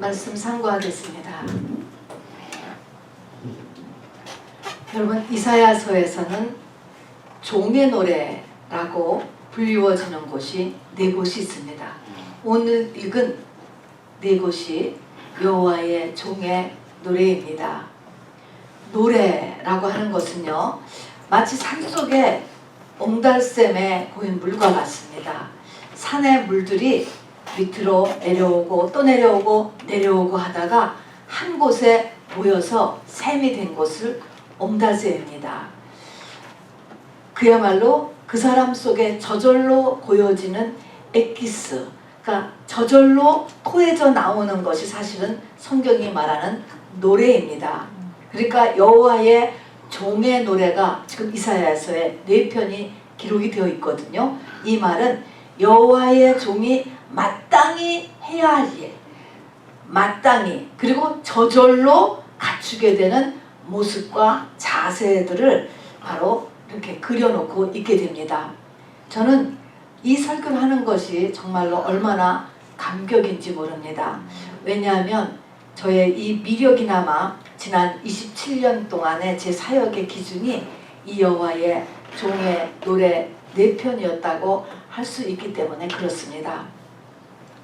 말씀 상고하겠습니다. 여러분, 이사야서에서는 종의 노래라고 불리워지는 곳이 4곳이 있습니다. 오늘 읽은 4곳이 여호와의 종의 노래입니다. 노래라고 하는 것은요, 마치 산속에 옹달샘에 고인 물과 같습니다. 산의 물들이 밑으로 내려오고 또 내려오고 내려오고 하다가 한 곳에 모여서 샘이 된 곳을 옹달샘입니다. 그야말로 그 사람 속에 저절로 고여지는 엑기스, 그러니까 저절로 토해져 나오는 것이 사실은 성경이 말하는 노래입니다. 그러니까 여호와의 종의 노래가 지금 이사야서에 4편이 기록이 되어 있거든요. 이 말은 여호와의 종이 마땅히 해야 할 일, 마땅히 그리고 저절로 갖추게 되는 모습과 자세들을 바로 이렇게 그려놓고 있게 됩니다. 저는 이 설교를 하는 것이 정말로 얼마나 감격인지 모릅니다. 왜냐하면 저의 이 미력이나마 지난 27년 동안의 제 사역의 기준이 이 여호와의 종의 노래 4편이었다고 할 수 있기 때문에 그렇습니다.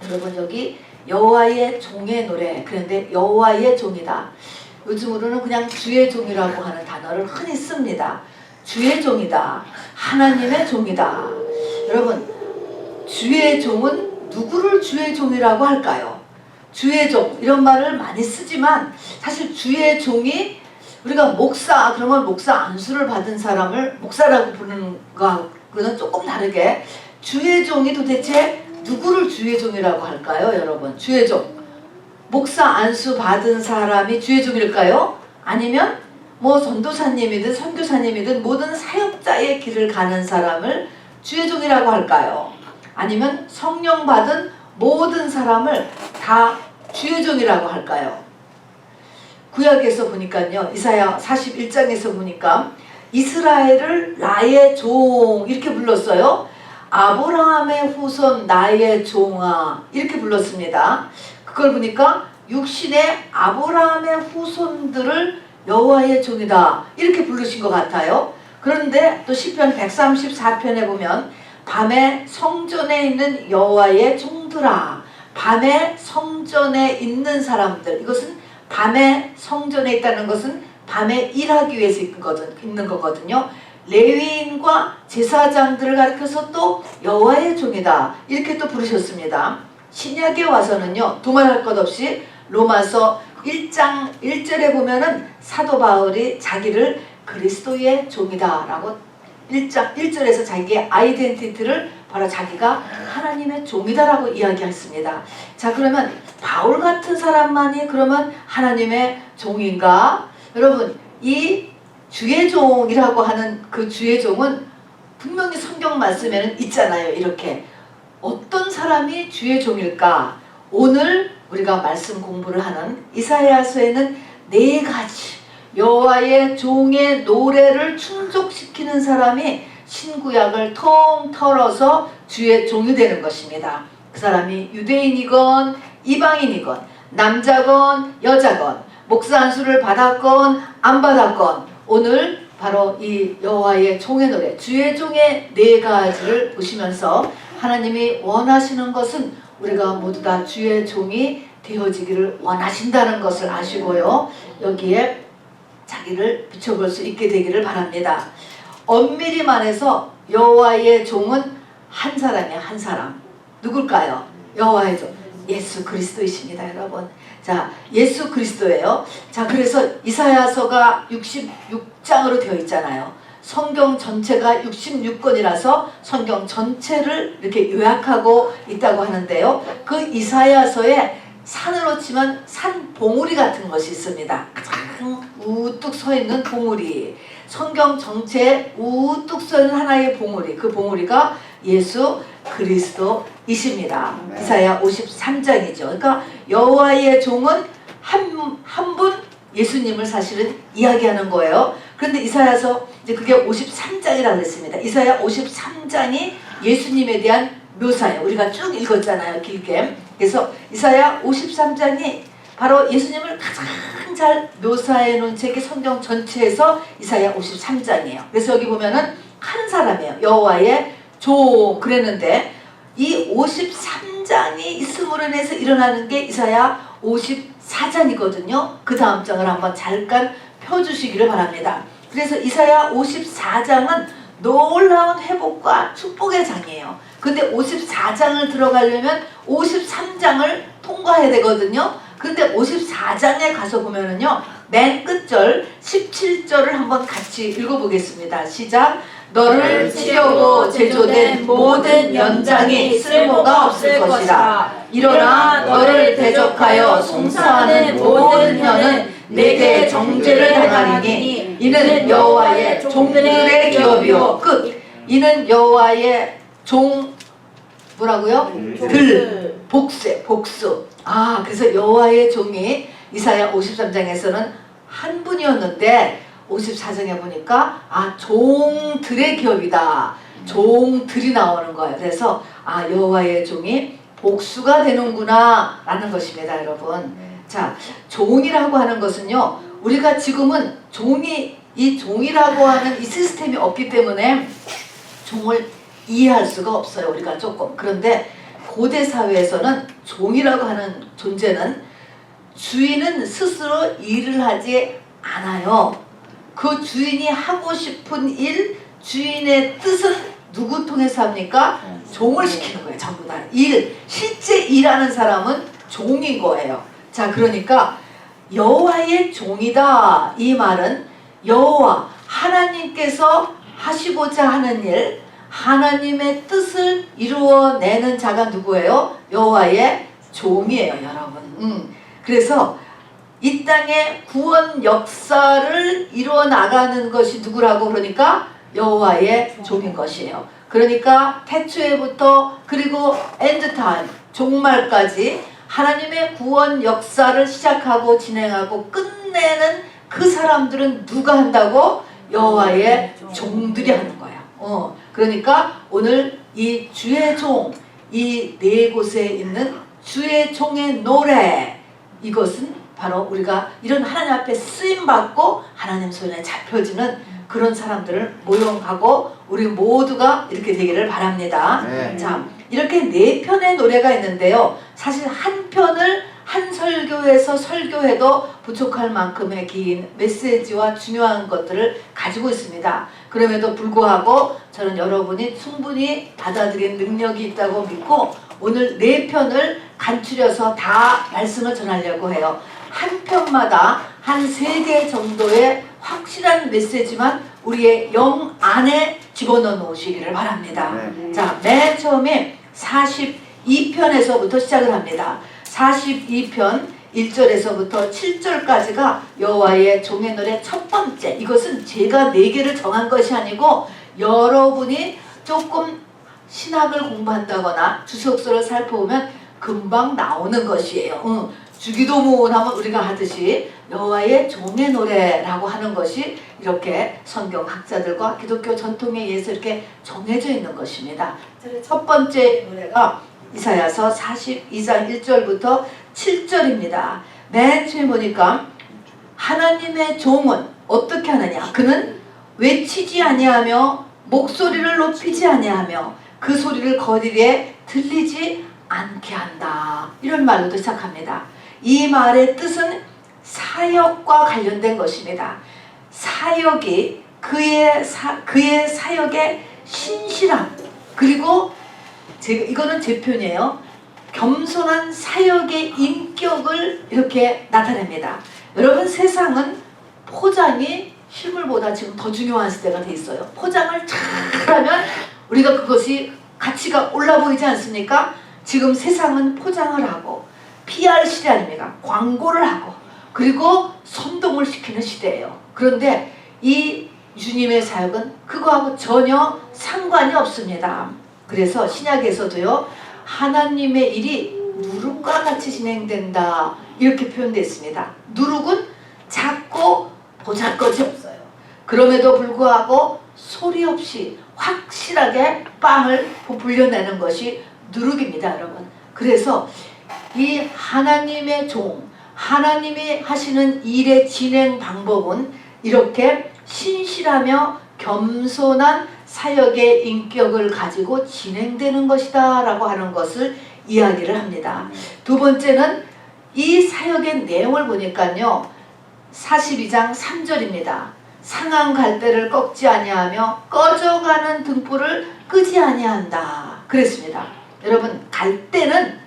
여러분, 여기 여호와의 종의 노래, 그런데 여호와의 종이다. 요즘으로는 그냥 주의 종이라고 하는 단어를 흔히 씁니다. 주의 종이다. 하나님의 종이다. 여러분, 주의 종은 누구를 주의 종이라고 할까요? 주의 종, 이런 말을 많이 쓰지만 사실 주의 종이 우리가 목사, 그러면 목사 안수를 받은 사람을 목사라고 부르는 거하고는 조금 다르게 주의 종이 도대체 누구를 주의 종이라고 할까요? 여러분, 주의 종, 목사 안수 받은 사람이 주의 종일까요? 아니면 뭐 전도사님이든 선교사님이든 모든 사역자의 길을 가는 사람을 주의 종이라고 할까요? 아니면 성령 받은 모든 사람을 다 주의 종이라고 할까요? 구약에서 보니까요, 이사야 41장에서 보니까 이스라엘을 나의 종 이렇게 불렀어요. 아브라함의 후손 나의 종아 이렇게 불렀습니다. 그걸 보니까 육신의 아브라함의 후손들을 여호와의 종이다 이렇게 부르신 것 같아요. 그런데 또 시편 134편에 보면 밤에 성전에 있는 여호와의 종들아, 밤에 성전에 있는 사람들, 이것은 밤에 성전에 있다는 것은 밤에 일하기 위해서 있는 거거든요. 레위인과 제사장들을 가리켜서 또 여호와의 종이다 이렇게 또 부르셨습니다. 신약에 와서는요, 두말할 것 없이 로마서 1장 1절에 보면은 사도 바울이 자기를 그리스도의 종이다 라고 1장 1절에서 자기의 아이덴티티를 바로 자기가 하나님의 종이다 라고 이야기했습니다. 자, 그러면 바울 같은 사람만이 그러면 하나님의 종인가? 여러분, 이 주의 종이라고 하는 그 주의 종은 분명히 성경 말씀에는 있잖아요. 이렇게 어떤 사람이 주의 종일까? 오늘 우리가 말씀 공부를 하는 이사야서에는 4가지 여호와의 종의 노래를 충족시키는 사람이 신구약을 통 털어서 주의 종이 되는 것입니다. 그 사람이 유대인이건 이방인이건 남자건 여자건 목사 안수를 받았건 안 받았건 오늘 바로 이 여호와의 종의 노래, 주의 종의 4가지를 보시면서 하나님이 원하시는 것은 우리가 모두 다 주의 종이 되어지기를 원하신다는 것을 아시고요, 여기에 자기를 비춰볼 수 있게 되기를 바랍니다. 엄밀히 말해서 여호와의 종은 한 사람이에요. 한 사람. 누굴까요? 여호와의 종, 예수 그리스도이십니다. 여러분, 자, 예수 그리스도예요. 자, 그래서 이사야서가 66장으로 되어 있잖아요. 성경 전체가 66권이라서 성경 전체를 이렇게 요약하고 있다고 하는데요, 그 이사야서에 산으로 치면 산 봉우리 같은 것이 있습니다. 가장 우뚝 서 있는 봉우리, 성경 전체에 우뚝 서 있는 하나의 봉우리, 그 봉우리가 예수 그리스도이십니다. 이사야 53장이죠. 그러니까 여호와의 종은 한 분 예수님을 사실은 이야기하는 거예요. 그런데 이사야서 이제 그게 53장이라고 했습니다. 이사야 53장이 예수님에 대한 묘사예요. 우리가 쭉 읽었잖아요. 길게. 그래서 이사야 53장이 바로 예수님을 가장 잘 묘사해 놓은 책이 성경 전체에서 이사야 53장이에요. 그래서 여기 보면은 한 사람이에요. 여호와의 종 그랬는데 이 53장이 있음으로 인해서 일어나는 게 이사야 54장이거든요. 그 다음 장을 한번 잠깐 펴주시기를 바랍니다. 그래서 이사야 54장은 놀라운 회복과 축복의 장이에요. 근데 54장을 들어가려면 53장을 통과해야 되거든요. 근데 54장에 가서 보면은요, 맨 끝절 17절을 한번 같이 읽어보겠습니다. 시작. 너를 치려고 제조된 모든 연장이 쓸모가 없을 것이라. 일어나 너를 대적하여 송사하는 모든 혀는 내게 정죄를 당하리니 이는 여호와의 종들의 기업이요. 끝. 이는 여호와의 종 뭐라고요? 들 복수 복수. 아, 그래서 여호와의 종이 이사야 53장에서는 한 분이었는데 54장에 보니까 종들의 기업이다. 종들이 나오는 거예요. 그래서 여호와의 종이 복수가 되는구나 라는 것입니다, 여러분. 자, 종이라고 하는 것은요, 우리가 지금은 이 종이라고 하는 이 시스템이 없기 때문에 종을 이해할 수가 없어요. 우리가 조금. 그런데 고대 사회에서는 종이라고 하는 존재는 주인은 스스로 일을 하지 않아요. 그 주인이 하고 싶은 일, 주인의 뜻은 누구 통해서 합니까? 종을 시키는 거예요. 전부 다. 실제 일하는 사람은 종인 거예요. 자, 그러니까 여호와의 종이다. 이 말은 여호와 하나님께서 하시고자 하는 일, 하나님의 뜻을 이루어내는 자가 누구예요? 여호와의 종이에요, 여러분. 그래서 이 땅의 구원 역사를 이루어 나가는 것이 누구라고? 그러니까 여호와의 종인 것이에요. 그러니까 태초에부터 그리고 엔드타임 종말까지 하나님의 구원 역사를 시작하고 진행하고 끝내는 그 사람들은 누가 한다고? 여호와의 종들이 하는 거예요. 그러니까 오늘 이 주의 종, 이 네 곳에 있는 주의 종의 노래, 이것은 바로 우리가 이런 하나님 앞에 쓰임받고 하나님 손에 잡혀지는 그런 사람들을 모형하고 우리 모두가 이렇게 되기를 바랍니다. 네. 자, 이렇게 네 편의 노래가 있는데요. 사실 한 편을 한 설교에서 설교해도 부족할 만큼의 긴 메시지와 중요한 것들을 가지고 있습니다. 그럼에도 불구하고 저는 여러분이 충분히 받아들일 능력이 있다고 믿고 오늘 네 편을 간추려서 다 말씀을 전하려고 해요. 한 편마다 한 3개 정도의 확실한 메시지만 우리의 영 안에 집어넣어 놓으시기를 바랍니다. 자, 맨 처음에 42편에서부터 시작을 합니다. 42편 1절에서부터 7절까지가 여호와의 종의 노래 첫 번째. 이것은 제가 4개를 정한 것이 아니고 여러분이 조금 신학을 공부한다거나 주석서를 살펴보면 금방 나오는 것이에요. 주기도문 하면 우리가 하듯이 여호와의 종의 노래라고 하는 것이 이렇게 성경학자들과 기독교 전통에 의해서 이렇게 정해져 있는 것입니다. 첫 번째 노래가 이사야서 42장 1절부터 7절입니다. 맨 처음에 보니까 하나님의 종은 어떻게 하느냐? 그는 외치지 아니하며 목소리를 높이지 아니하며 그 소리를 거리에 들리지 않게 한다. 이런 말로도 시작합니다. 이 말의 뜻은 사역과 관련된 것입니다. 사역이 그의 사역의 신실함, 그리고 이거는 제 표현이에요. 겸손한 사역의 인격을 이렇게 나타냅니다. 여러분, 세상은 포장이 실물보다 지금 더 중요한 시대가 돼 있어요. 포장을 잘하면 우리가 그것이 가치가 올라 보이지 않습니까? 지금 세상은 포장을 하고 PR 시대 아닙니까? 광고를 하고 그리고 선동을 시키는 시대예요. 그런데 이 주님의 사역은 그거하고 전혀 상관이 없습니다. 그래서 신약에서도요, 하나님의 일이 누룩과 같이 진행된다 이렇게 표현되어 있습니다. 누룩은 작고 보잘것이 없어요. 그럼에도 불구하고 소리 없이 확실하게 빵을 불려내는 것이 누룩입니다, 여러분. 그래서 이 하나님의 종, 하나님이 하시는 일의 진행 방법은 이렇게 신실하며 겸손한 사역의 인격을 가지고 진행되는 것이다 라고 하는 것을 이야기를 합니다. 두 번째는 이 사역의 내용을 보니까요, 42장 3절입니다. 상한 갈대를 꺾지 아니하며 꺼져가는 등불을 끄지 아니한다 그랬습니다. 여러분, 갈대는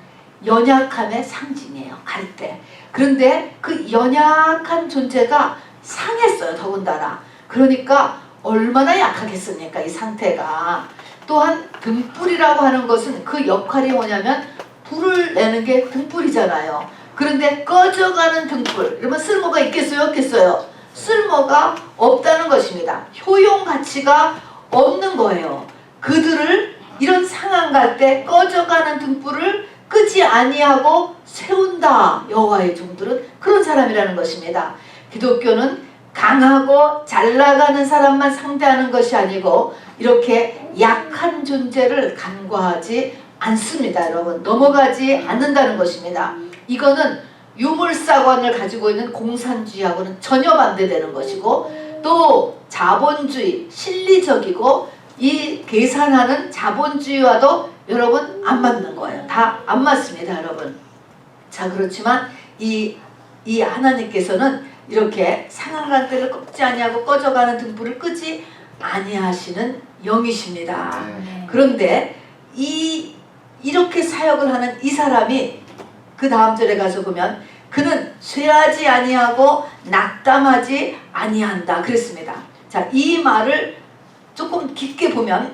연약함의 상징이에요. 갈대. 그런데 그 연약한 존재가 상했어요. 더군다나. 그러니까 얼마나 약하겠습니까, 이 상태가. 또한 등불이라고 하는 것은 그 역할이 뭐냐면 불을 내는 게 등불이잖아요. 그런데 꺼져가는 등불, 그러면 쓸모가 있겠어요, 없겠어요? 쓸모가 없다는 것입니다. 효용 가치가 없는 거예요. 그들을 이런 상한 갈대 꺼져가는 등불을 끄지 아니하고 세운다. 여호와의 종들은 그런 사람이라는 것입니다. 기독교는 강하고 잘 나가는 사람만 상대하는 것이 아니고 이렇게 약한 존재를 간과하지 않습니다. 여러분, 넘어가지 않는다는 것입니다. 이거는 유물사관을 가지고 있는 공산주의하고는 전혀 반대되는 것이고, 또 자본주의, 실리적이고 이 계산하는 자본주의와도 여러분 안 맞는 거예요. 다 안 맞습니다, 여러분. 자, 그렇지만 이 하나님께서는 이렇게 상한 갈대를 꺾지 아니하고 꺼져가는 등불을 끄지 아니하시는 영이십니다. 그런데 이렇게 사역을 하는 이 사람이 그 다음 절에 가서 보면 그는 쇠하지 아니하고 낙담하지 아니한다 그랬습니다. 자, 이 말을 조금 깊게 보면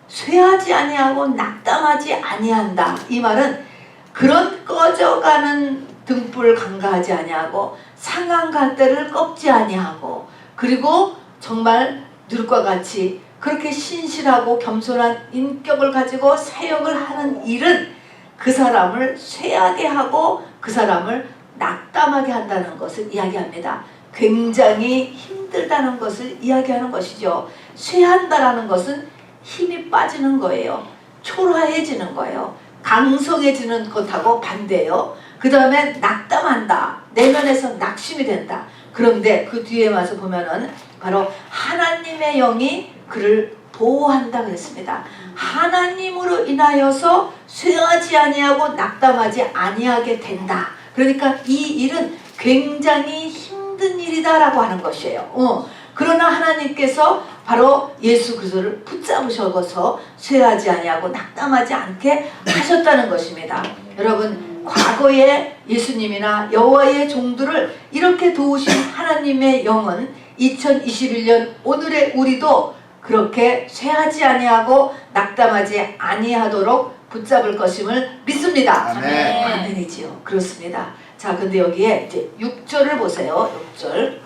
쇠하지 아니하고 낙담하지 아니한다, 이 말은 그런 꺼져가는 등불을 간과하지 아니하고 상한 갈대를 꺾지 아니하고, 그리고 정말 누룩과 같이 그렇게 신실하고 겸손한 인격을 가지고 사역을 하는 일은 그 사람을 쇠하게 하고 그 사람을 낙담하게 한다는 것을 이야기합니다. 굉장히 힘들다는 것을 이야기하는 것이죠. 쇠한다라는 것은 힘이 빠지는 거예요. 초라해지는 거예요. 강성해지는 것하고 반대예요. 그 다음에 낙담한다. 내면에서 낙심이 된다. 그런데 그 뒤에 와서 보면은 바로 하나님의 영이 그를 보호한다 그랬습니다. 하나님으로 인하여서 쇠하지 아니하고 낙담하지 아니하게 된다. 그러니까 이 일은 굉장히 힘든 일이다라고 하는 것이에요. 그러나 하나님께서 바로 예수 그리스도를 붙잡으셔서 쇠하지 아니하고 낙담하지 않게 하셨다는 것입니다. 여러분, 과거에 예수님이나 여호와의 종들을 이렇게 도우신 하나님의 영은 2021년 오늘의 우리도 그렇게 쇠하지 아니하고 낙담하지 아니하도록 붙잡을 것임을 믿습니다. 아멘. 아멘이지요. 그렇습니다. 자, 근데 여기에 이제 6절을 보세요. 6절.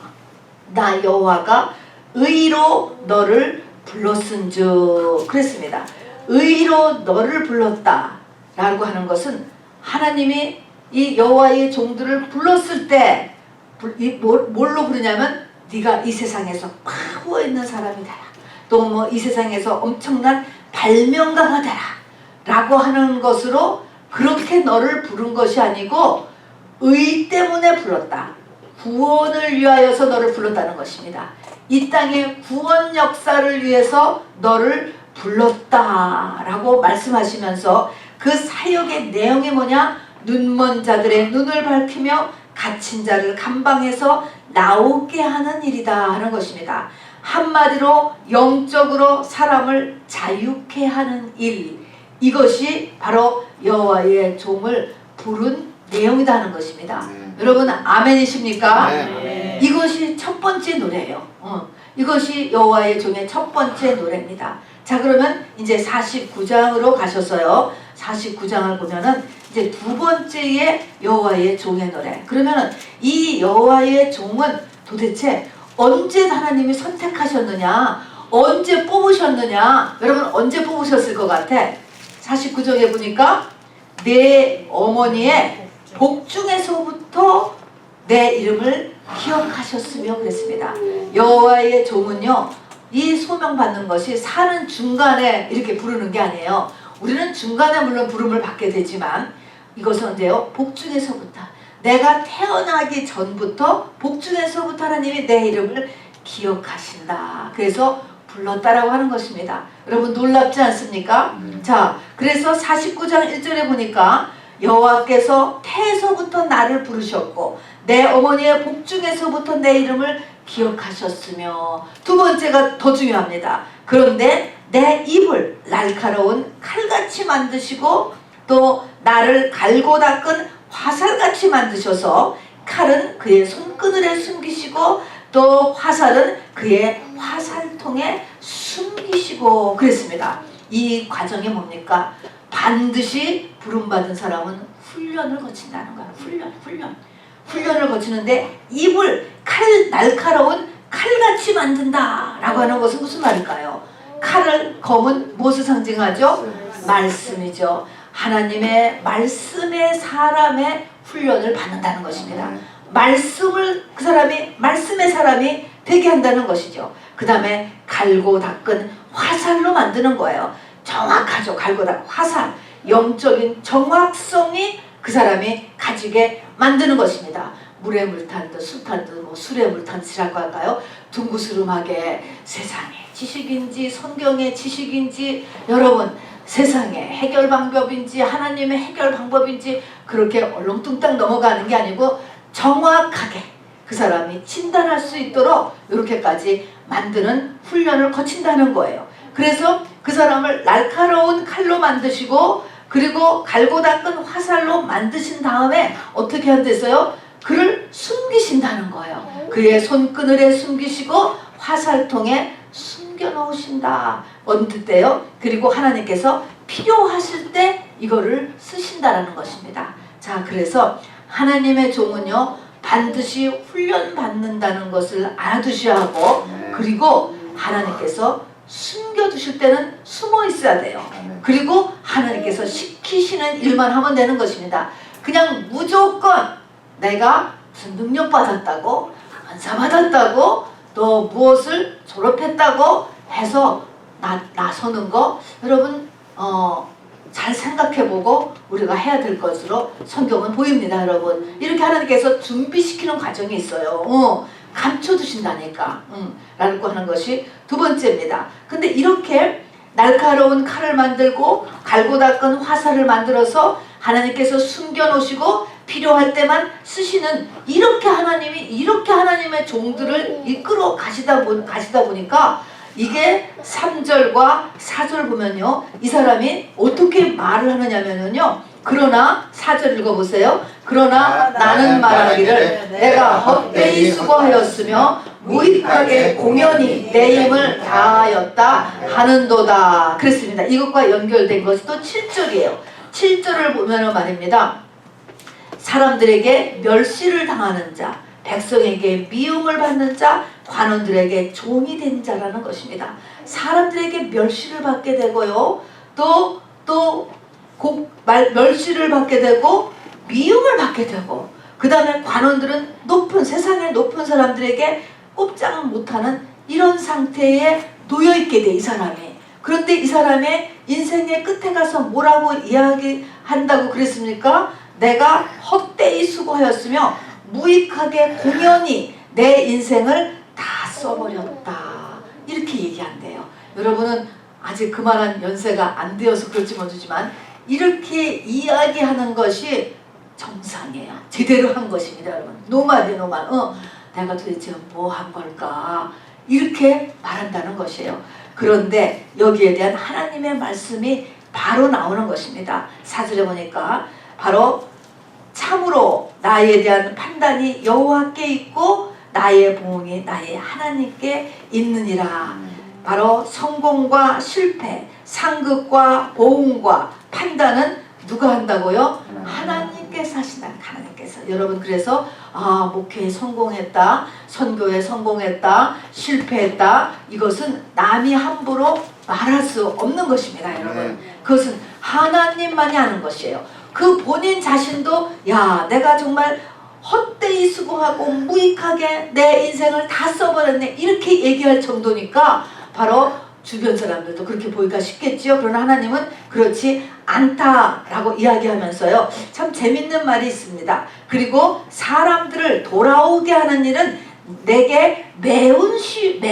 나 여호와가 의로 너를 불렀은즉 그랬습니다. 의로 너를 불렀다 라고 하는 것은 하나님이 이 여호와의 종들을 불렀을 때 뭘로 부르냐면 네가 이 세상에서 파워 있는 사람이 되라, 또 뭐 이 세상에서 엄청난 발명가가 되라 라고 하는 것으로 그렇게 너를 부른 것이 아니고 의 때문에 불렀다. 구원을 위하여서 너를 불렀다는 것입니다. 이 땅의 구원 역사를 위해서 너를 불렀다라고 말씀하시면서 그 사역의 내용이 뭐냐? 눈먼 자들의 눈을 밝히며 갇힌 자를 감방에서 나오게 하는 일이다 하는 것입니다. 한마디로 영적으로 사람을 자유케 하는 일, 이것이 바로 여호와의 종을 부른 내용이다 하는 것입니다. 여러분 아멘이십니까? 네. 이것이 첫 번째 노래예요. 이것이 여호와의 종의 첫 번째 노래입니다. 자, 그러면 이제 49장으로 가셔서요. 49장을 보면은 이제 두 번째의 여호와의 종의 노래. 그러면은 이 여호와의 종은 도대체 언제 하나님이 선택하셨느냐, 언제 뽑으셨느냐, 여러분 언제 뽑으셨을 것 같아? 49장에 보니까 내 어머니의 복중에서부터 내 이름을 기억하셨으며 그랬습니다. 여호와의 종은요, 이 소명받는 것이 사는 중간에 이렇게 부르는 게 아니에요. 우리는 중간에 물론 부름을 받게 되지만 이것은 언제요? 복중에서부터. 내가 태어나기 전부터 복중에서부터 하나님이 내 이름을 기억하신다. 그래서 불렀다라고 하는 것입니다. 여러분 놀랍지 않습니까? 자, 그래서 49장 1절에 보니까 여호와께서 태에서부터 나를 부르셨고 내 어머니의 복중에서부터 내 이름을 기억하셨으며, 두 번째가 더 중요합니다. 그런데 내 입을 날카로운 칼같이 만드시고 또 나를 갈고 닦은 화살같이 만드셔서 칼은 그의 손그늘에 숨기시고 또 화살은 그의 화살통에 숨기시고 그랬습니다. 이 과정이 뭡니까? 반드시 부름받은 사람은 훈련을 거친다는 거야. 훈련을 거치는데 입을 날카로운 칼같이 만든다 라고 하는 것은 무슨 말일까요? 검은 무엇을 상징하죠? 말씀이죠. 하나님의 말씀의 사람의 훈련을 받는다는 것입니다. 말씀의 사람이 되게 한다는 것이죠. 그 다음에 갈고 닦은 화살로 만드는 거예요. 정확하죠. 갈고 닦은 화살. 영적인 정확성이 그 사람이 가지게 만드는 것입니다. 물에 물 탄 듯 술 탄 듯 술에 물 탄 듯이라고 할까요? 둥그스름하게 세상의 지식인지 성경의 지식인지 여러분 세상의 해결 방법인지 하나님의 해결 방법인지 그렇게 얼렁뚱땅 넘어가는 게 아니고 정확하게 그 사람이 진단할 수 있도록 이렇게까지 만드는 훈련을 거친다는 거예요. 그래서 그 사람을 날카로운 칼로 만드시고 그리고 갈고 닦은 화살로 만드신 다음에 어떻게 한댔어요? 그를 숨기신다는 거예요. 그의 손그늘에 숨기시고 화살통에 숨겨놓으신다. 언뜻 때요. 그리고 하나님께서 필요하실 때 이거를 쓰신다라는 것입니다. 자, 그래서 하나님의 종은요 반드시 훈련받는다는 것을 알아두셔야 하고 그리고 하나님께서 숨겨두실 때는 숨어 있어야 돼요. 그리고 하나님께서 시키시는 일만 하면 되는 것입니다. 그냥 무조건 내가 무슨 능력 받았다고 은사 받았다고 또 무엇을 졸업했다고 해서 나서는 거 여러분 잘 생각해보고 우리가 해야 될 것으로 성경은 보입니다. 여러분 이렇게 하나님께서 준비시키는 과정이 있어요. 감춰두신다니까 라고 하는 것이 두 번째입니다. 근데 이렇게 날카로운 칼을 만들고 갈고 닦은 화살을 만들어서 하나님께서 숨겨놓으시고 필요할 때만 쓰시는 이렇게 하나님의 종들을 이끌어 가시다 보니까 이게 3절과 4절 보면요 이 사람이 어떻게 말을 하느냐면요 그러나 4절 읽어보세요. 그러나 나는 말하기를 내가 헛되이 수고하였으며 무익하게 공연히 내 힘을 다하였다 하는도다 그랬습니다. 이것과 연결된 것이 또 7절이에요. 7절을 보면 말입니다. 사람들에게 멸시를 당하는 자, 백성에게 미움을 받는 자, 관원들에게 종이 된 자라는 것입니다. 사람들에게 멸시를 받게 되고요. 멸시를 받게 되고 미움을 받게 되고 그 다음에 관원들은 세상의 높은 사람들에게 꼼짝 못하는 이런 상태에 놓여있게 돼 이 사람이. 그런데 이 사람의 인생의 끝에 가서 뭐라고 이야기한다고 그랬습니까? 내가 헛되이 수고하였으며 무익하게 공연히 내 인생을 다 써버렸다 이렇게 얘기한대요. 여러분은 아직 그만한 연세가 안 되어서 그럴지 모르지만 이렇게 이야기하는 것이 정상이에요. 제대로 한 것입니다. 여러분 노말. 내가 도대체 뭐 한 걸까 이렇게 말한다는 것이에요. 그런데 여기에 대한 하나님의 말씀이 바로 나오는 것입니다. 4절에 보니까 바로 참으로 나에 대한 판단이 여호와께 있고 나의 보응이 나의 하나님께 있느니라. 바로 성공과 실패, 상급과 보응과 판단은 누가 한다고요? 하나님께서 하신다. 하나님께서. 여러분 그래서 목회에 성공했다, 선교에 성공했다, 실패했다 이것은 남이 함부로 말할 수 없는 것입니다. 여러분 그것은 하나님만이 하는 것이에요. 그 본인 자신도 내가 정말 헛되이 수고하고 무익하게 내 인생을 다 써버렸네 이렇게 얘기할 정도니까 바로 주변 사람들도 그렇게 보기가 쉽겠지요. 그러나 하나님은 그렇지 않다라고 이야기하면서요. 참 재밌는 말이 있습니다. 그리고 사람들을 돌아오게 하는 일은 내게 매우 쉬운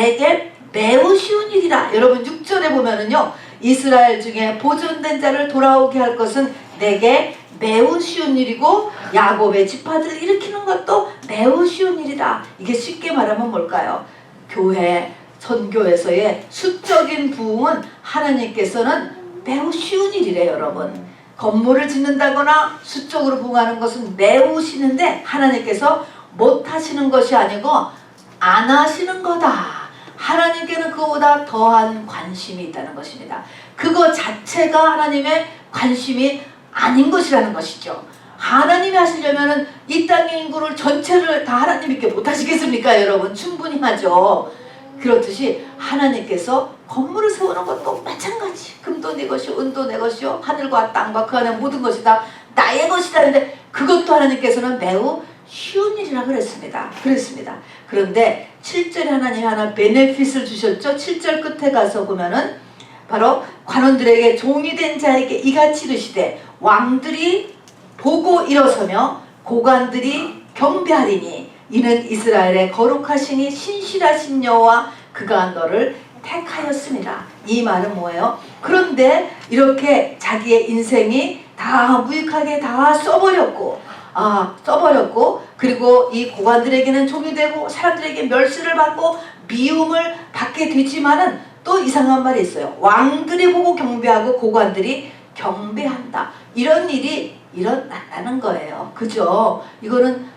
일이라. 여러분 6절에 보면은요. 이스라엘 중에 보존된 자를 돌아오게 할 것은 내게 매우 쉬운 일이고 야곱의 지파들을 일으키는 것도 매우 쉬운 일이다. 이게 쉽게 말하면 뭘까요? 교회, 선교에서의 수적인 부흥은 하나님께서는 매우 쉬운 일이래요, 여러분. 건물을 짓는다거나 수적으로 부흥하는 것은 매우 쉬운데 하나님께서 못하시는 것이 아니고 안 하시는 거다. 하나님께는 그보다 더한 관심이 있다는 것입니다. 그거 자체가 하나님의 관심이 아닌 것이라는 것이죠. 하나님이 하시려면 이 땅의 인구를 전체를 다 하나님께 못하시겠습니까? 여러분 충분히 하죠. 그렇듯이 하나님께서 건물을 세우는 것도 마찬가지. 금도 내 것이요 은도 내 것이요 하늘과 땅과 그 안에 모든 것이 다 나의 것이다 하는데 그것도 하나님께서는 매우 쉬운 일이라 그랬습니다. 그런데 7절에 하나님이 하나 베네핏을 주셨죠. 7절 끝에 가서 보면은 바로 관원들에게 종이 된 자에게 이같이 이르시되 왕들이 보고 일어서며 고관들이 경배하리니 이는 이스라엘의 거룩하시니 신실하신 여호와 그가 너를 택하였습니다. 이 말은 뭐예요? 그런데 이렇게 자기의 인생이 다 무익하게 다 써버렸고 그리고 이 고관들에게는 종이 되고 사람들에게 멸시를 받고 미움을 받게 되지만은 또 이상한 말이 있어요. 왕들이 보고 경배하고 고관들이 경배한다. 이런 일이 일어난다는 거예요. 그죠? 이거는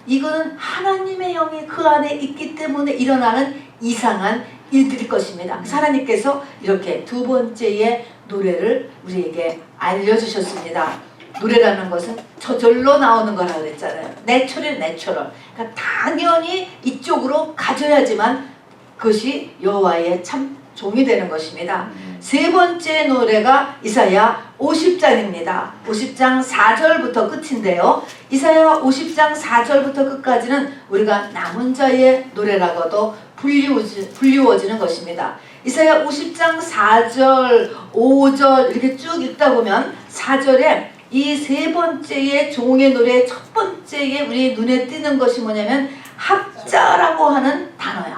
하나님의 영이 그 안에 있기 때문에 일어나는 이상한 일들일 것입니다. 하나님께서 이렇게 두 번째의 노래를 우리에게 알려주셨습니다. 노래라는 것은 저절로 나오는 거라고 그랬잖아요. 내추럴. 그러니까 당연히 이쪽으로 가져야지만 그것이 여호와의 참 종이 되는 것입니다. 세 번째 노래가 이사야 50장입니다. 50장 4절부터 끝인데요. 이사야 50장 4절부터 끝까지는 우리가 남은 자의 노래라고도 불리워지는 것입니다. 이사야 50장 4절, 5절 이렇게 쭉 읽다 보면 4절에 이 세 번째의 종의 노래의 첫 번째에 우리 눈에 띄는 것이 뭐냐면 학자라고 하는 단어예요.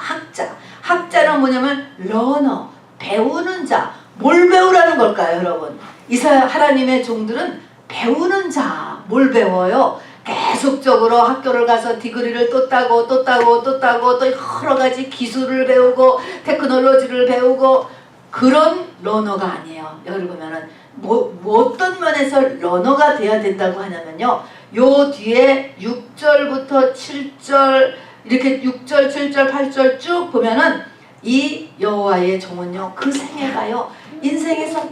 학자는 뭐냐면 러너, 배우는 자. 뭘 배우라는 걸까요, 여러분? 이사야 하나님의 종들은 배우는 자. 뭘 배워요? 계속적으로 학교를 가서 디그리를 또 따고 또 여러 가지 기술을 배우고 테크놀로지를 배우고 그런 러너가 아니에요. 여기 보면은 어떤 면에서 러너가 돼야 된다고 하냐면요. 요 뒤에 6절부터 7절 이렇게 6절, 7절, 8절 쭉 보면은 이 여호와의 종은요. 그 생애가요. 인생에서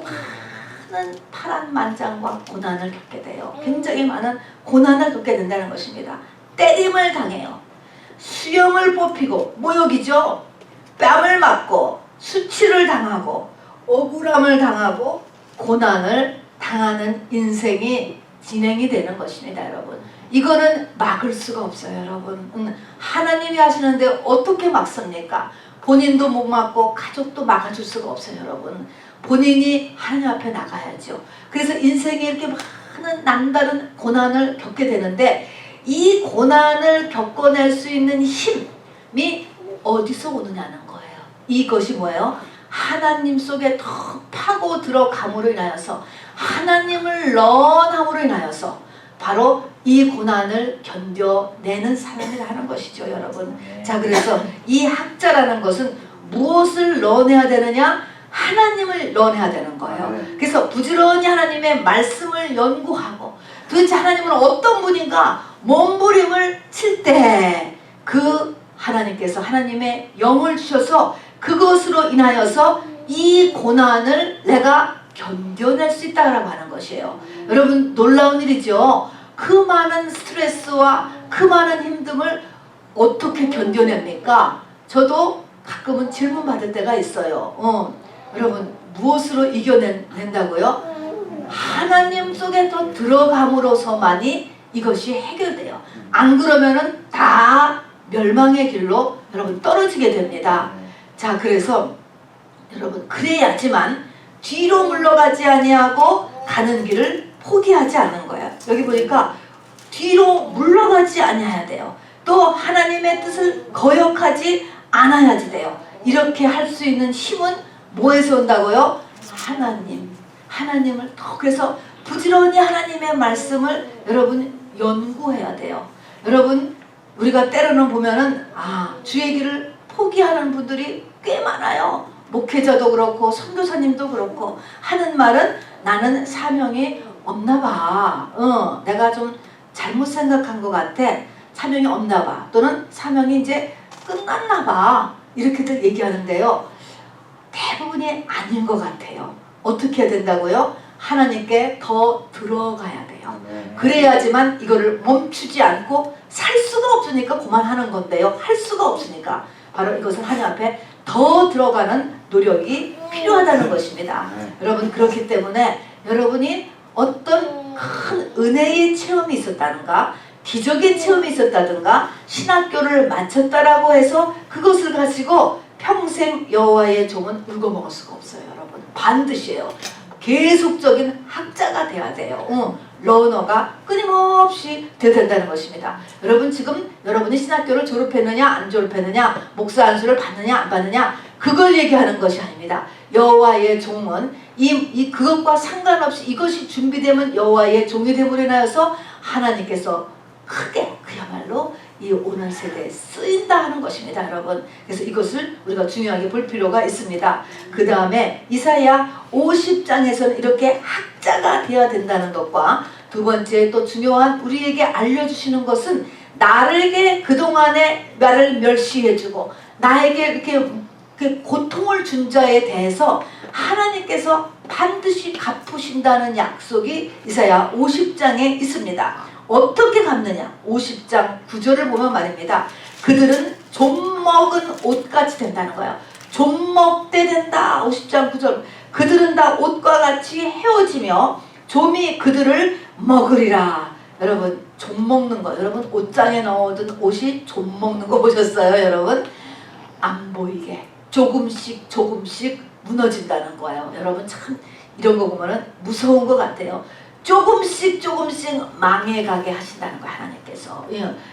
많은 파란만장과 고난을 겪게 돼요. 굉장히 많은 고난을 겪게 된다는 것입니다. 때림을 당해요. 수염을 뽑히고 모욕이죠. 뺨을 맞고 수치를 당하고 억울함을 당하고 고난을 당하는 인생이 진행이 되는 것입니다. 여러분. 이거는 막을 수가 없어요. 여러분. 하나님이 하시는데 어떻게 막습니까? 본인도 못 막고 가족도 막아줄 수가 없어요. 여러분. 본인이 하나님 앞에 나가야죠. 그래서 인생에 이렇게 많은 남다른 고난을 겪게 되는데 이 고난을 겪어낼 수 있는 힘이 어디서 오느냐는 거예요. 이것이 뭐예요? 하나님 속에 더 파고 들어감으로 인하여서 하나님을 런함으로 인하여서 바로 이 고난을 견뎌내는 사람을 하는 것이죠, 여러분. 자, 그래서 이 학자라는 것은 무엇을 런해야 되느냐? 하나님을 런해야 되는 거예요. 그래서 부지런히 하나님의 말씀을 연구하고 도대체 하나님은 어떤 분인가 몸부림을 칠 때 그 하나님께서 하나님의 영을 주셔서 그것으로 인하여서 이 고난을 내가 견뎌낼 수 있다고 하는 것이에요. 여러분 놀라운 일이죠. 그 많은 스트레스와 그 많은 힘듦을 어떻게 견뎌냅니까? 저도 가끔은 질문 받을 때가 있어요. 여러분 무엇으로 이겨낸다고요? 하나님 속에 더 들어감으로서만이 이것이 해결돼요. 안 그러면은 다 멸망의 길로 여러분 떨어지게 됩니다. 자, 그래서 여러분 그래야지만 뒤로 물러가지 아니하고 가는 길을 포기하지 않는 거예요. 여기 보니까 뒤로 물러가지 아니해야 돼요. 또 하나님의 뜻을 거역하지 않아야지 돼요. 이렇게 할 수 있는 힘은 뭐에서 온다고요? 하나님을 더 그래서 부지런히 하나님의 말씀을 여러분 연구해야 돼요. 여러분 우리가 때로는 보면은 주의 길을 포기하는 분들이 꽤 많아요. 목회자도 그렇고 선교사님도 그렇고 하는 말은 나는 사명이 없나 봐. 내가 좀 잘못 생각한 것 같아. 사명이 없나 봐. 또는 사명이 이제 끝났나 봐. 이렇게들 얘기하는데요. 대부분이 아닌 것 같아요. 어떻게 해야 된다고요? 하나님께 더 들어가야 돼요. 그래야지만 이거를 멈추지 않고 살 수가 없으니까 그만하는 건데요. 할 수가 없으니까 바로 이것은 하나님 앞에 더 들어가는 노력이 필요하다는 것입니다. 여러분 그렇기 때문에 여러분이 어떤 큰 은혜의 체험이 있었다든가 기적의 체험이 있었다든가 신학교를 마쳤다라고 해서 그것을 가지고 평생 여호와의 종은 울고먹을 수가 없어요. 여러분 반드시요. 계속적인 학자가 돼야 돼요. 러너가 끊임없이 돼야 된다는 것입니다. 여러분 지금 여러분이 신학교를 졸업했느냐 안 졸업했느냐 목사 안수를 받느냐 안 받느냐 그걸 얘기하는 것이 아닙니다. 여호와의 종은 그것과 상관없이 이것이 준비되면 여호와의 종이 되므로 인하여서 하나님께서 크게 그야말로 이 오늘 세대에 쓰인다 하는 것입니다. 여러분 그래서 이것을 우리가 중요하게 볼 필요가 있습니다. 그 다음에 이사야 50장에서는 이렇게 학자가 되어야 된다는 것과 두 번째 또 중요한 우리에게 알려주시는 것은 나에게 그동안에 나를 멸시해주고 나에게 이렇게 고통을 준 자에 대해서 하나님께서 반드시 갚으신다는 약속이 이사야 50장에 있습니다. 어떻게 갚느냐? 50장 9절을 보면 말입니다. 그들은 좀 먹은 옷같이 된다는 거예요. 좀 먹되 된다. 50장 9절. 그들은 다 옷과 같이 헤어지며 좀이 그들을 먹으리라. 여러분 좀 먹는 거 여러분 옷장에 넣어둔 옷이 좀 먹는 거 보셨어요? 여러분 안 보이게 조금씩 무너진다는 거예요. 여러분 참 이런 거 보면은 무서운 것 같아요. 조금씩 망해가게 하신다는 거예요. 하나님께서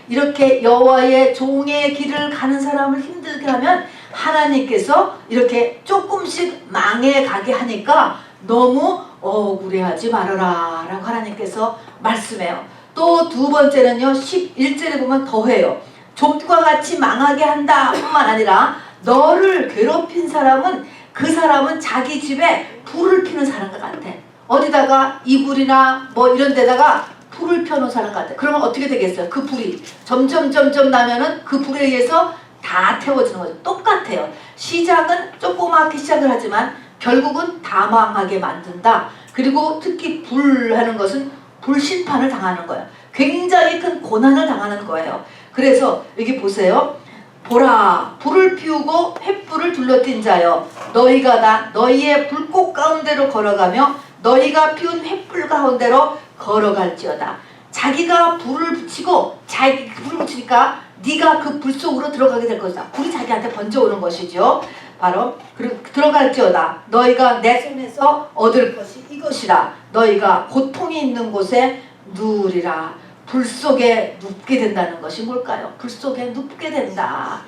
이렇게 여호와의 종의 길을 가는 사람을 힘들게 하면 하나님께서 이렇게 조금씩 망해가게 하니까 너무 억울해하지 말아라 라고 하나님께서 말씀해요. 또 두 번째는요 11절에 보면 더해요. 좀과 같이 망하게 한다 뿐만 아니라 너를 괴롭힌 사람은 그 사람은 자기 집에 불을 피는 사람과 같아. 어디다가 이불이나 뭐 이런 데다가 불을 펴놓은 사람 같아. 그러면 어떻게 되겠어요? 그 불이 점점 나면은 그 불에 의해서 다 태워지는 거죠. 똑같아요. 시작은 조그맣게 시작을 하지만 결국은 다 망하게 만든다. 그리고 특히 불하는 것은 불심판을 당하는 거예요. 굉장히 큰 고난을 당하는 거예요. 그래서 여기 보세요. 보라 불을 피우고 횃불을 둘러띈 자여 너희가 다 너희의 불꽃 가운데로 걸어가며 너희가 피운 횃불 가운데로 걸어갈지어다. 자기가 불을 붙이고 불을 붙이니까 네가 그 불 속으로 들어가게 될 것이다. 불이 자기한테 번져오는 것이죠. 바로 들어갈지어다. 너희가 내 손에서 얻을 것이 이것이라. 너희가 고통이 있는 곳에 누우리라. 불 속에 눕게 된다는 것이 뭘까요? 불 속에 눕게 된다.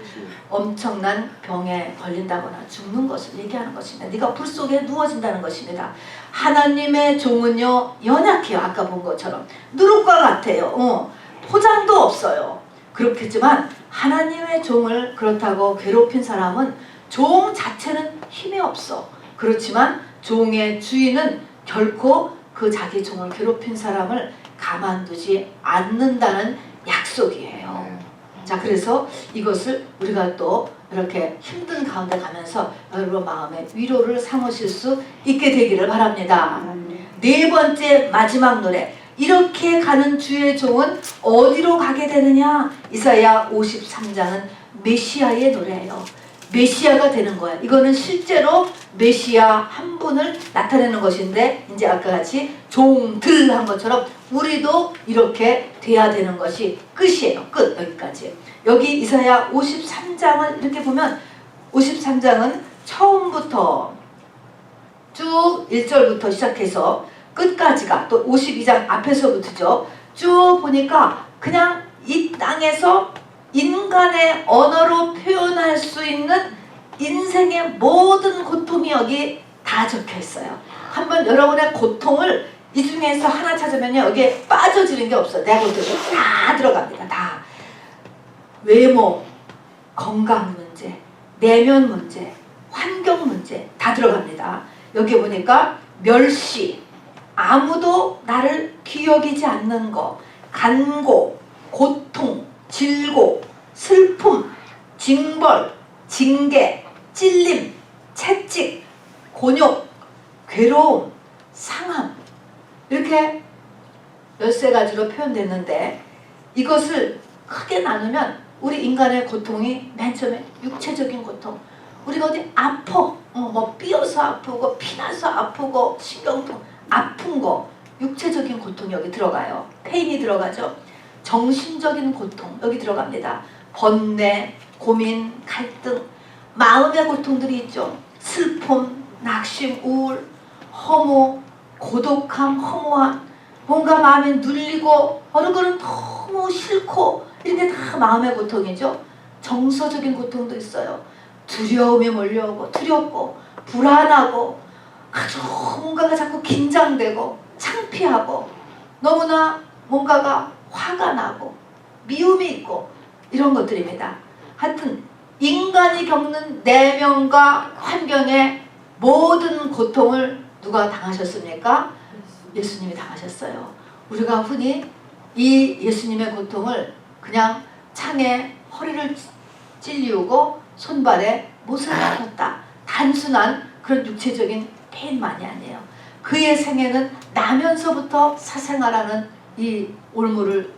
엄청난 병에 걸린다거나 죽는 것을 얘기하는 것입니다. 네가 불 속에 누워진다는 것입니다. 하나님의 종은요 연약해요. 아까 본 것처럼 누룩과 같아요. 포장도 없어요. 그렇겠지만 하나님의 종을 그렇다고 괴롭힌 사람은 종 자체는 힘이 없어. 그렇지만 종의 주인은 결코 그 자기 종을 괴롭힌 사람을 가만두지 않는다는 약속이에요. 자, 그래서 이것을 우리가 또 이렇게 힘든 가운데 가면서 여러분 마음에 위로를 삼으실 수 있게 되기를 바랍니다. 네 번째 마지막 노래. 이렇게 가는 주의 종은 어디로 가게 되느냐? 이사야 53장은 메시아의 노래예요. 메시아가 되는 거야. 이거는 실제로 메시아 한 분을 나타내는 것인데 이제 아까 같이 종들 한 것처럼 우리도 이렇게 돼야 되는 것이 끝이에요. 끝. 여기까지. 여기 이사야 53장을 이렇게 보면 53장은 처음부터 쭉 1절부터 시작해서 끝까지가 또 52장 앞에서부터죠. 쭉 보니까 그냥 이 땅에서 인간의 언어로 표현할 수 있는 인생의 모든 고통이 여기 다 적혀 있어요. 한번 여러분의 고통을 이 중에서 하나 찾으면요, 여기에 빠져지는 게 없어요. 내 고통이 다 들어갑니다. 다. 외모, 건강 문제, 내면 문제, 환경 문제 다 들어갑니다. 여기 보니까 멸시, 아무도 나를 기여기지 않는 거, 간고, 고통, 질고, 슬픔, 징벌, 징계, 찔림, 채찍, 곤욕, 괴로움, 상함, 이렇게 13가지로 표현됐는데, 이것을 크게 나누면 우리 인간의 고통이 맨 처음에 육체적인 고통, 우리가 어디 아파, 뭐 삐어서 아프고 피나서 아프고 신경통 아픈 거, 육체적인 고통이 여기 들어가요. 페인이 들어가죠. 정신적인 고통 여기 들어갑니다. 번뇌, 고민, 갈등, 마음의 고통들이 있죠. 슬픔, 낙심, 우울, 허무, 고독함, 허무함, 뭔가 마음에 눌리고 어느 거는 너무 싫고, 이게 다 마음의 고통이죠. 정서적인 고통도 있어요. 두려움이 몰려오고, 두렵고 불안하고, 아주 뭔가가 자꾸 긴장되고 창피하고, 너무나 뭔가가 화가 나고 미움이 있고, 이런 것들입니다. 하여튼 인간이 겪는 내면과 환경의 모든 고통을 누가 당하셨습니까? 예수님이 당하셨어요. 우리가 흔히 이 예수님의 고통을 그냥 창에 허리를 찔리우고 손발에 못을 박혔다, 단순한 그런 육체적인 페인만이 아니에요. 그의 생애는 나면서부터 사생활하는 이 올무를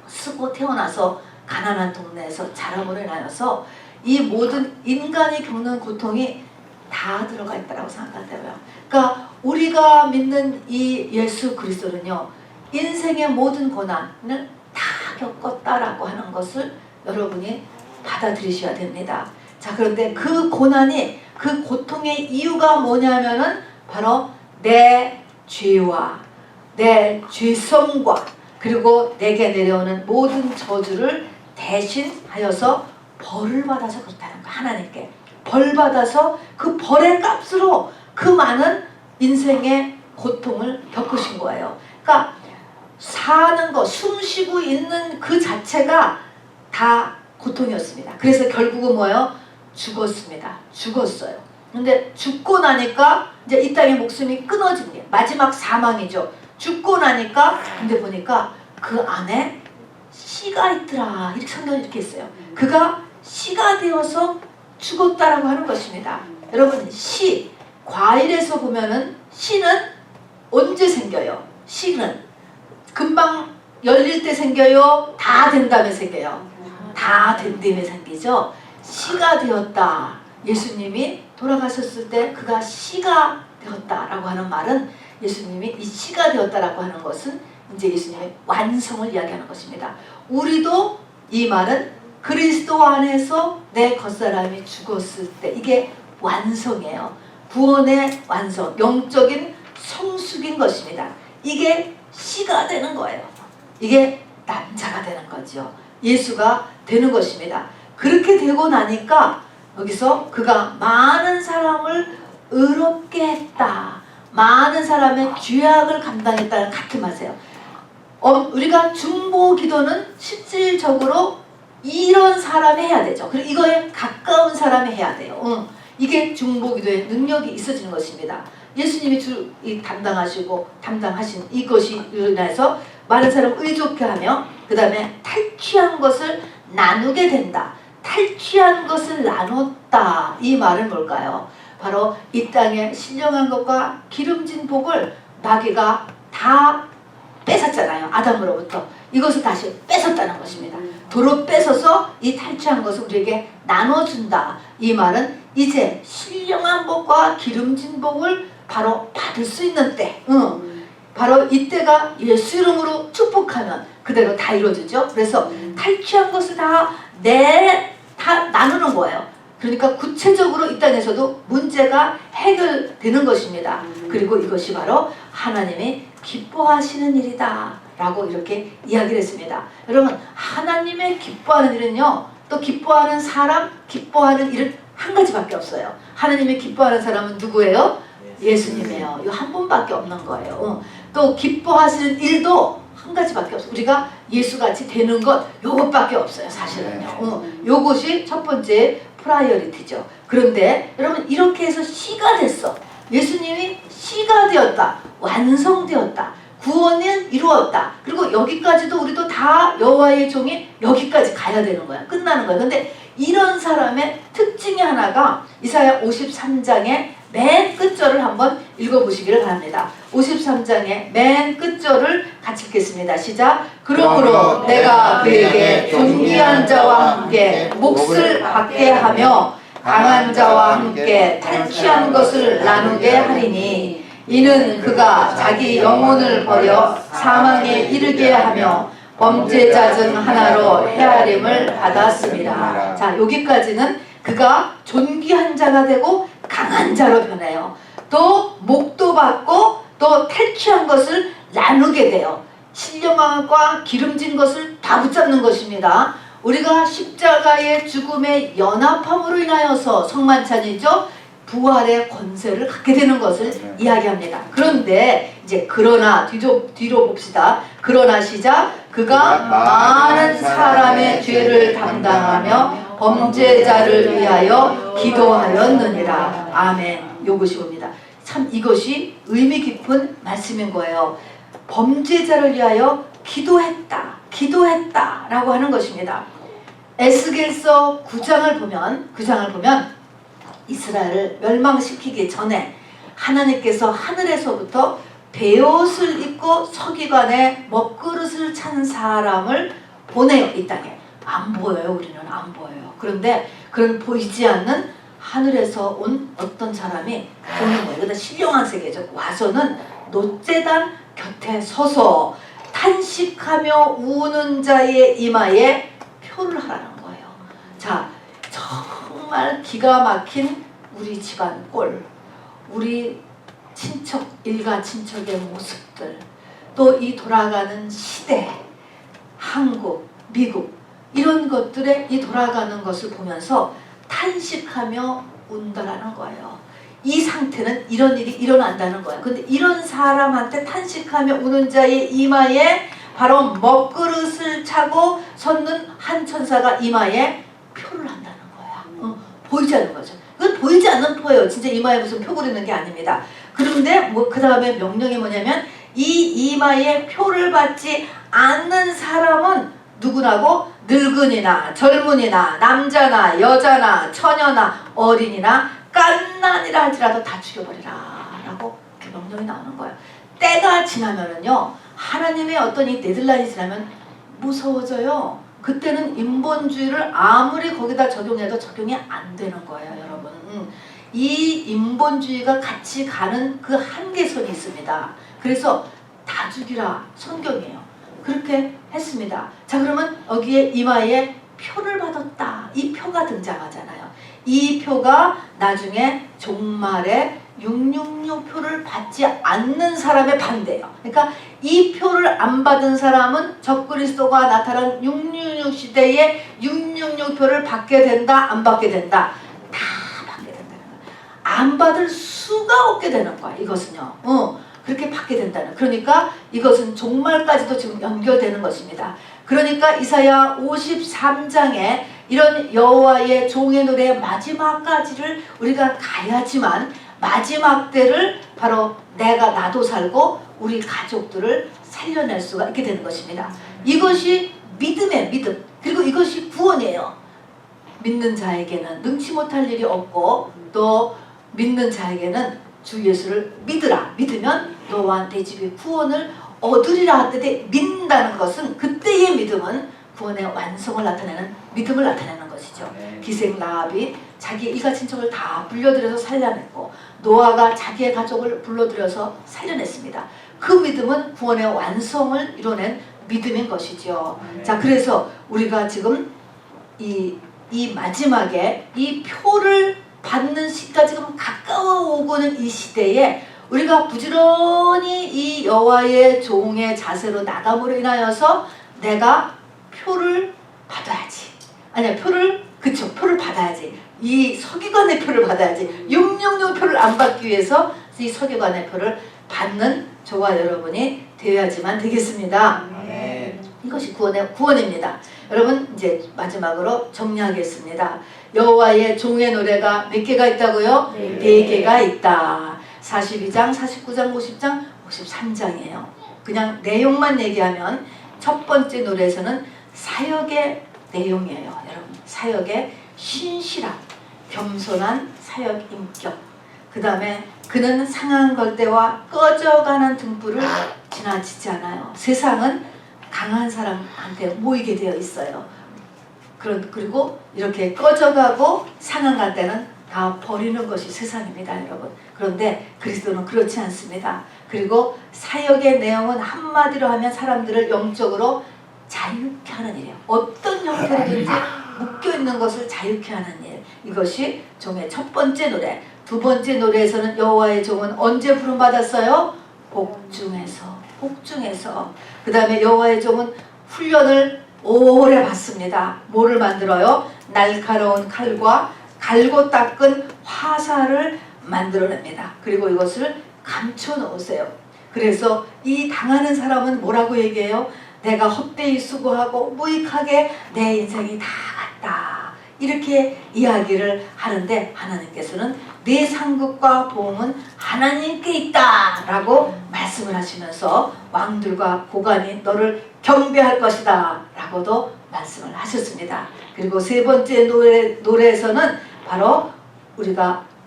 쓰고 태어나서 가난한 동네에서 자람으로 인하여서 이 모든 인간이 겪는 고통이 다 들어가 있다고 생각하더라고요. 그러니까 우리가 믿는 이 예수 그리스도는요, 인생의 모든 고난을 다 겪었다라고 하는 것을 여러분이 받아들이셔야 됩니다. 자, 그런데 그 고난이, 그 고통의 이유가 뭐냐면은 바로 내 죄와 내 죄성과 그리고 내게 내려오는 모든 저주를 대신하여서 벌을 받아서 그렇다는 거야. 하나님께 벌 받아서 그 벌의 값으로 그 많은 인생의 고통을 겪으신 거예요. 그러니까 사는 거, 숨 쉬고 있는 그 자체가 다 고통이었습니다. 그래서 결국은 뭐예요? 죽었습니다. 죽었어요. 근데 죽고 나니까 이제 이 땅의 목숨이 끊어진 게 마지막 사망이죠. 죽고 나니까 근데 보니까 그 안에 씨가 있더라. 이렇게 성경이 이렇게 있어요. 그가 씨가 되어서 죽었다라고 하는 것입니다. 여러분, 씨, 과일에서 보면은 씨는 언제 생겨요? 씨는 금방 열릴 때 생겨요? 다 된 다음에 생겨요? 다 된 다음에 생기죠. 씨가 되었다. 예수님이 돌아가셨을 때 그가 씨가 되었다라고 하는 말은, 예수님이 이 씨가 되었다라고 하는 것은 이제 예수님의 완성을 이야기하는 것입니다. 우리도 이 말은 그리스도 안에서 내 겉사람이 죽었을 때, 이게 완성이에요. 구원의 완성, 영적인 성숙인 것입니다. 이게 씨가 되는 거예요. 이게 남자가 되는 거죠. 예수가 되는 것입니다. 그렇게 되고 나니까 여기서 그가 많은 사람을 의롭게 했다, 많은 사람의 죄악을 감당했다는 같은 말이에요. 우리가 중보 기도는 실질적으로 이런 사람이 해야 되죠. 그리고 이거에 가까운 사람이 해야 돼요. 이게 중보 기도의 능력이 있어지는 것입니다. 예수님이 담당하신 이것이 인해서 많은 사람을 의롭게 하며, 그 다음에 탈취한 것을 나누게 된다. 탈취한 것을 나눴다. 이 말은 뭘까요? 바로 이 땅에 신령한 것과 기름진 복을 마귀가 다 뺏었잖아요. 아담으로부터. 이것을 다시 뺏었다는 것입니다. 도로 뺏어서 이 탈취한 것을 우리에게 나눠준다. 이 말은 이제 신령한 복과 기름진 복을 바로 받을 수 있는 때, 바로 이때가 예수 이름으로 축복하면 그대로 다 이루어지죠. 그래서 탈취한 것을 다 나누는 거예요. 그러니까 구체적으로 이 땅에서도 문제가 해결되는 것입니다. 그리고 이것이 바로 하나님이 기뻐하시는 일이다 라고 이렇게 이야기를 했습니다. 여러분, 하나님의 기뻐하는 일은요, 또 기뻐하는 사람, 기뻐하는 일은 한 가지밖에 없어요. 하나님이 기뻐하는 사람은 누구예요? 예수님이에요. 이거 한 분밖에 없는 거예요. 또 기뻐하시는 일도 한 가지밖에 없어요. 우리가 예수같이 되는 것 요것밖에 없어요. 사실은요. 요것이 첫 번째 프라이어리티죠. 그런데 여러분, 이렇게 해서 시가 됐어. 예수님이 시가 되었다. 완성되었다. 구원은 이루었다. 그리고 여기까지도 우리도 다 여호와의 종이 여기까지 가야 되는 거야. 끝나는 거야. 근데 이런 사람의 특징이 하나가 이사야 53장의 맨 끝절을 한번 읽어보시기를 바랍니다. 53장의 맨 끝절을 같이 읽겠습니다. 시작. 그러므로 내가 그에게 존귀한 자와 함께 몫을 받게 하며 강한 자와 함께 탈취한 것을 나누게 하리니 이는 그가 자기 영혼을 버려 사망에 이르게 하며 범죄자 중 하나로 헤아림을 받았습니다. 자, 여기까지는 그가 존귀한 자가 되고 강한 자로 변해요. 또 목도 받고 또 탈취한 것을 나누게 돼요. 신령함과 기름진 것을 다 붙잡는 것입니다. 우리가 십자가의 죽음의 연합함으로 인하여서 성만찬이죠. 부활의 권세를 갖게 되는 것을 이야기합니다. 그런데 이제 그러나 뒤로 봅시다. 그러나 시작. 그가 많은 사람의 죄를 담당하며 범죄자를 위하여 기도하였느니라. 아멘. 요것이 옵니다. 참 이것이 의미 깊은 말씀인 거예요. 범죄자를 위하여 기도했다 라고 하는 것입니다. 에스겔서 9장을 보면 이스라엘을 멸망시키기 전에 하나님께서 하늘에서부터 베옷을 입고 서기관의 먹그릇을 찬 사람을 보내요. 이 땅에. 안 보여요. 우리는 안 보여요. 그런데 그런 보이지 않는 하늘에서 온 어떤 사람이 오는 거예요. 그러다 신령한 세계죠. 와서는 노제단 곁에 서서 탄식하며 우는 자의 이마에 표를 하라는 거예요. 자, 정말 기가 막힌 우리 집안 꼴, 우리 친척, 일가 친척의 모습들, 또 이 돌아가는 시대, 한국, 미국 이런 것들에 이 돌아가는 것을 보면서 탄식하며 운다라는 거예요. 이 상태는 이런 일이 일어난다는 거예요. 근데 이런 사람한테 탄식하며 우는 자의 이마에 바로 먹그릇을 차고 섰는 한 천사가 이마에 표를 한다는 거야. 보이지 않는 거죠. 그건 보이지 않는 표예요. 진짜 이마에 무슨 표 그리는 게 아닙니다. 그런데 그 다음에 명령이 뭐냐면 이 이마에 표를 받지 않는 사람은 누구라고? 늙은이나 젊은이나 남자나 여자나 처녀나 어린이나 갓난이라 할지라도 다 죽여버리라 라고 이렇게 명령이 나오는 거예요. 때가 지나면은요, 하나님의 어떤 이 데드라인이 지나면 무서워져요. 그때는 인본주의를 아무리 거기다 적용해도 적용이 안 되는 거예요, 여러분. 이 인본주의가 같이 가는 그 한계선이 있습니다. 그래서 다 죽이라 성경이에요. 그렇게 했습니다. 자, 그러면 여기에 이마에 표를 받았다. 이 표가 등장하잖아요. 이 표가 나중에 종말에 666표를 받지 않는 사람의 반대예요. 그러니까 이 표를 안 받은 사람은 적그리스도가 나타난 666 시대에 666표를 받게 된다, 안 받게 된다? 다 받게 된다는 거예요. 안 받을 수가 없게 되는 거야, 이것은요. 그렇게 받게 된다는. 그러니까 이것은 종말까지도 지금 연결되는 것입니다. 그러니까 이사야 53장에 이런 여호와의 종의 노래의 마지막까지를 우리가 가야지만 마지막 때를 바로 나도 살고 우리 가족들을 살려낼 수가 있게 되는 것입니다. 이것이 믿음의 믿음, 그리고 이것이 구원이에요. 믿는 자에게는 능치 못할 일이 없고, 또 믿는 자에게는 주 예수를 믿으라. 믿으면 너와 내 집이 구원을 얻으리라 하되, 믿는다는 것은, 그때의 믿음은 구원의 완성을 나타내는 믿음을 나타내는 것이죠. 기생 라합이 자기의 일가 친척을 다 불러들여서 살려냈고, 노아가 자기의 가족을 불러들여서 살려냈습니다. 그 믿음은 구원의 완성을 이뤄낸 믿음인 것이죠. 자, 그래서 우리가 지금 이 이 마지막에 이 표를 받는 시가 지금 가까워 오고는 이 시대에 우리가 부지런히 이 여호와의 종의 자세로 나감으로 인하여서 내가 표를 받아야지. 아니야, 표를 받아야지. 이 서기관의 표를 받아야지. 666 표를 안 받기 위해서 이 서기관의 표를 받는 저와 여러분이 되어야지만 되겠습니다. 이것이 구원입니다. 여러분, 이제 마지막으로 정리하겠습니다. 여호와의 종의 노래가 몇 개가 있다고요? 네 개가 있다. 42장, 49장, 50장, 53장이에요. 그냥 내용만 얘기하면 첫 번째 노래에서는 사역의 내용이에요. 여러분, 사역의 신실함, 겸손한 사역 인격. 그 다음에 그는 상한 걸대와 꺼져가는 등불을 지나치지 않아요. 세상은 강한 사람한테 모이게 되어 있어요. 그리고 이렇게 꺼져가고 상한 때는 다 버리는 것이 세상입니다, 여러분. 그런데 그리스도는 그렇지 않습니다. 그리고 사역의 내용은 한마디로 하면 사람들을 영적으로 자유케 하는 일이에요. 어떤 형태로든지 묶여있는 것을 자유케 하는 일. 이것이 종의 첫 번째 노래. 두 번째 노래에서는 여호와의 종은 언제 부름받았어요? 복중에서. 그 다음에 여호와의 종은 훈련을 오래 받습니다. 뭐를 만들어요? 날카로운 칼과 갈고 닦은 화살을 만들어냅니다. 그리고 이것을 감춰 놓으세요. 그래서 이 당하는 사람은 뭐라고 얘기해요? 내가 헛되이 수고하고 무익하게 내 인생이 다 갔다. 이렇게 이야기를 하는데 하나님께서는 네 상급과 보응은 하나님께 있다 라고 말씀을 하시면서 왕들과 고관이 너를 경배할 것이다 라고도 말씀을 하셨습니다. 그리고 세 번째 노래에서는 바로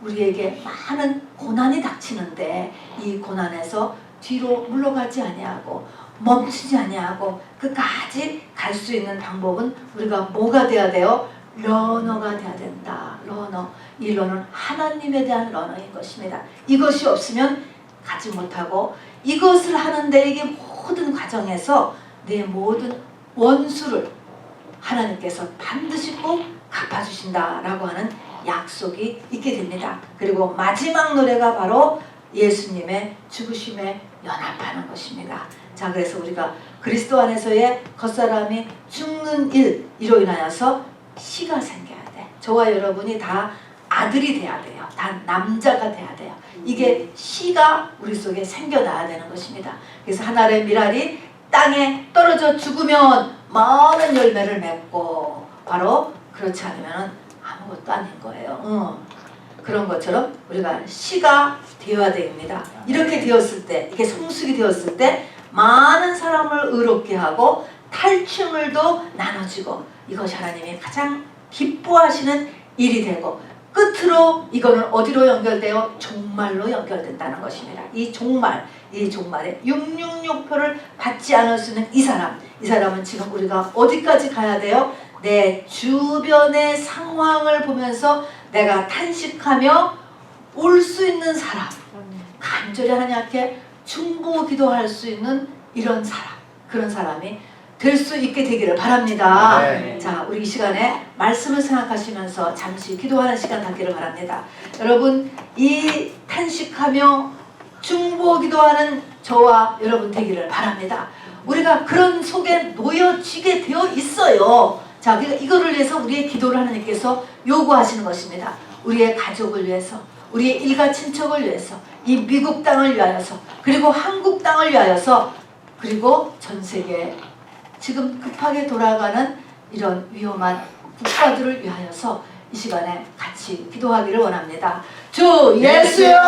우리에게 많은 고난이 닥치는데 이 고난에서 뒤로 물러가지 아니하고 멈추지 아니하고 끝까지 갈 수 있는 방법은 우리가 뭐가 돼야 돼요? 러너가 돼야 된다. 러너. 이 러너는 하나님에 대한 러너인 것입니다. 이것이 없으면 가지 못하고 이것을 하는데 이게 모든 과정에서 내 모든 원수를 하나님께서 반드시 꼭 갚아주신다라고 하는 약속이 있게 됩니다. 그리고 마지막 노래가 바로 예수님의 죽으심에 연합하는 것입니다. 자, 그래서 우리가 그리스도 안에서의 겉사람이 죽는 이로 인하여서 씨가 생겨야 돼. 저와 여러분이 다 아들이 돼야 돼요. 다 남자가 돼야 돼요. 이게 씨가 우리 속에 생겨나야 되는 것입니다. 그래서 하늘의 밀알이 땅에 떨어져 죽으면 많은 열매를 맺고 바로 그렇지 않으면 아무것도 아닌 거예요. 그런 것처럼 우리가 씨가 되어야 됩니다. 이렇게 되었을 때, 이게 성숙이 되었을 때 많은 사람을 의롭게 하고 탈취물도 나눠지고 이것이 하나님이 가장 기뻐하시는 일이 되고 끝으로 이거는 어디로 연결돼요? 종말로 연결된다는 것입니다. 이 종말에 666표를 받지 않을 수 있는 이 사람은 지금 우리가 어디까지 가야 돼요? 내 주변의 상황을 보면서 내가 탄식하며 올 수 있는 사람, 간절히 하나님께 중보 기도할 수 있는 이런 사람, 그런 사람이 될 수 있게 되기를 바랍니다. 네. 자, 우리 이 시간에 말씀을 생각하시면서 잠시 기도하는 시간 갖기를 바랍니다. 여러분, 이 탄식하며 중보 기도하는 저와 여러분 되기를 바랍니다. 우리가 그런 속에 놓여지게 되어 있어요. 자, 이거를 위해서 우리의 기도를 하나님께서 요구하시는 것입니다. 우리의 가족을 위해서, 우리의 일가 친척을 위해서, 이 미국 땅을 위하여서, 그리고 한국 땅을 위하여서, 그리고 전 세계 지금 급하게 돌아가는 이런 위험한 국가들을 위하여서 이 시간에 같이 기도하기를 원합니다. 주 예수여!